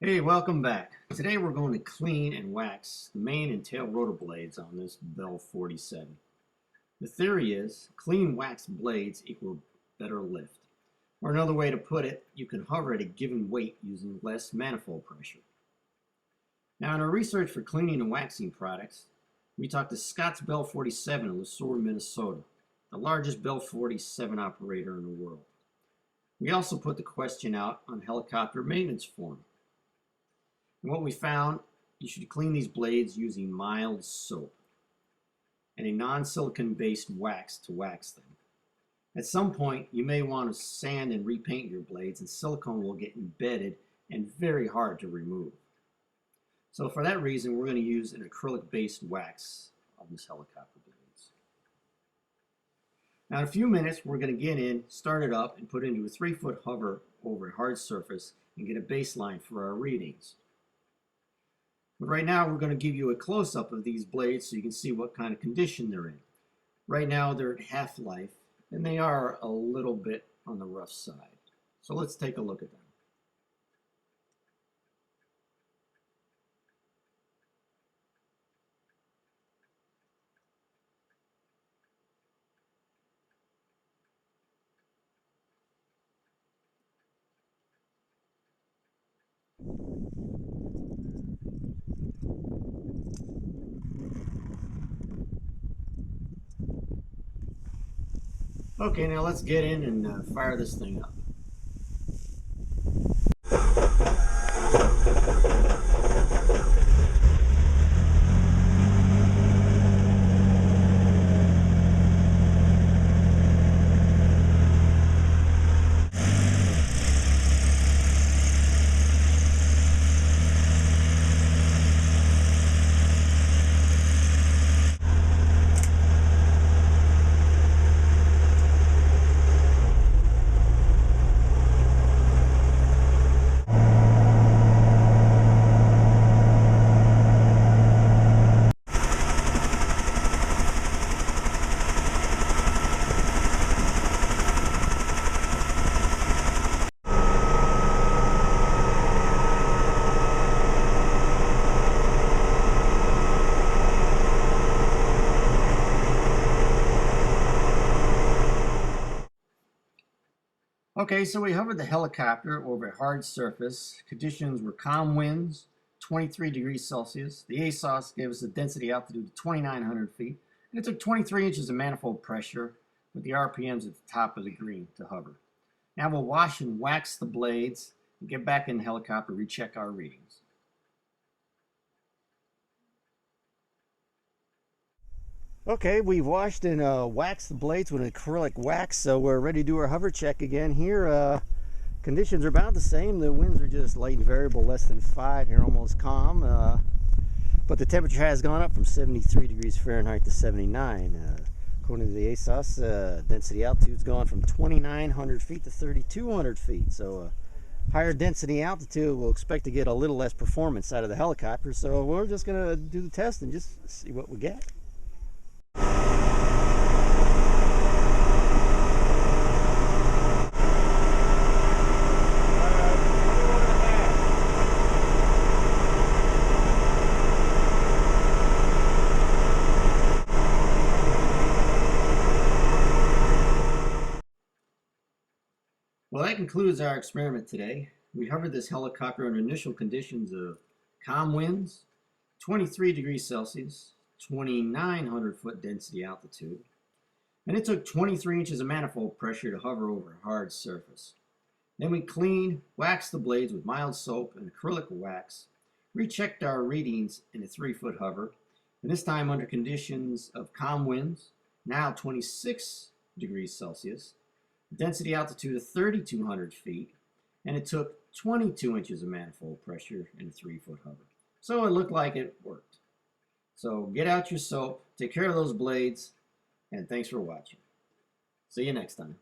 Hey, welcome back. Today we're going to clean and wax the main and tail rotor blades on this Bell 47. The theory is clean waxed blades equal better lift. Or another way to put it, you can hover at a given weight using less manifold pressure. Now in our research for cleaning and waxing products, we talked to Scott's Bell 47 in Le Sueur, Minnesota, the largest Bell 47 operator in the world. We also put the question out on Helicopter Maintenance Forum. And what we found, you should clean these blades using mild soap and a non-silicone based wax to wax them. At some point, you may want to sand and repaint your blades, and silicone will get embedded and very hard to remove. So for that reason, we're going to use an acrylic based wax on this helicopter blades. Now in a few minutes, we're going to get in, start it up, and put it into a 3-foot hover over a hard surface and get a baseline for our readings. But right now we're going to give you a close-up of these blades so you can see what kind of condition they're in. Right now they're at half-life and they are a little bit on the rough side. So let's take a look at them. Okay, now let's get in and fire this thing up. Okay, so we hovered the helicopter over a hard surface. Conditions were calm winds, 23 degrees Celsius. The ASOS gave us a density altitude of 2,900 feet. And it took 23 inches of manifold pressure with the RPMs at the top of the green to hover. Now we'll wash and wax the blades and get back in the helicopter, recheck our readings. Okay, we've washed and waxed the blades with an acrylic wax, so we're ready to do our hover check again here. Conditions are about the same. The winds are just light and variable, less than 5 here, almost calm. But the temperature has gone up from 73 degrees Fahrenheit to 79. According to the ASOS, density altitude's gone from 2,900 feet to 3,200 feet. So higher density altitude, we'll expect to get a little less performance out of the helicopter. So we're just going to do the test and just see what we get. Well, that concludes our experiment today. We hovered this helicopter under initial conditions of calm winds, 23 degrees Celsius, 2,900 foot density altitude, and it took 23 inches of manifold pressure to hover over a hard surface. Then we cleaned, waxed the blades with mild soap and acrylic wax, rechecked our readings in a 3-foot hover, and this time under conditions of calm winds, now 26 degrees Celsius, density altitude of 3,200 feet, and it took 22 inches of manifold pressure in a 3-foot hover. So it looked like it worked. So get out your soap, take care of those blades, and thanks for watching. See you next time.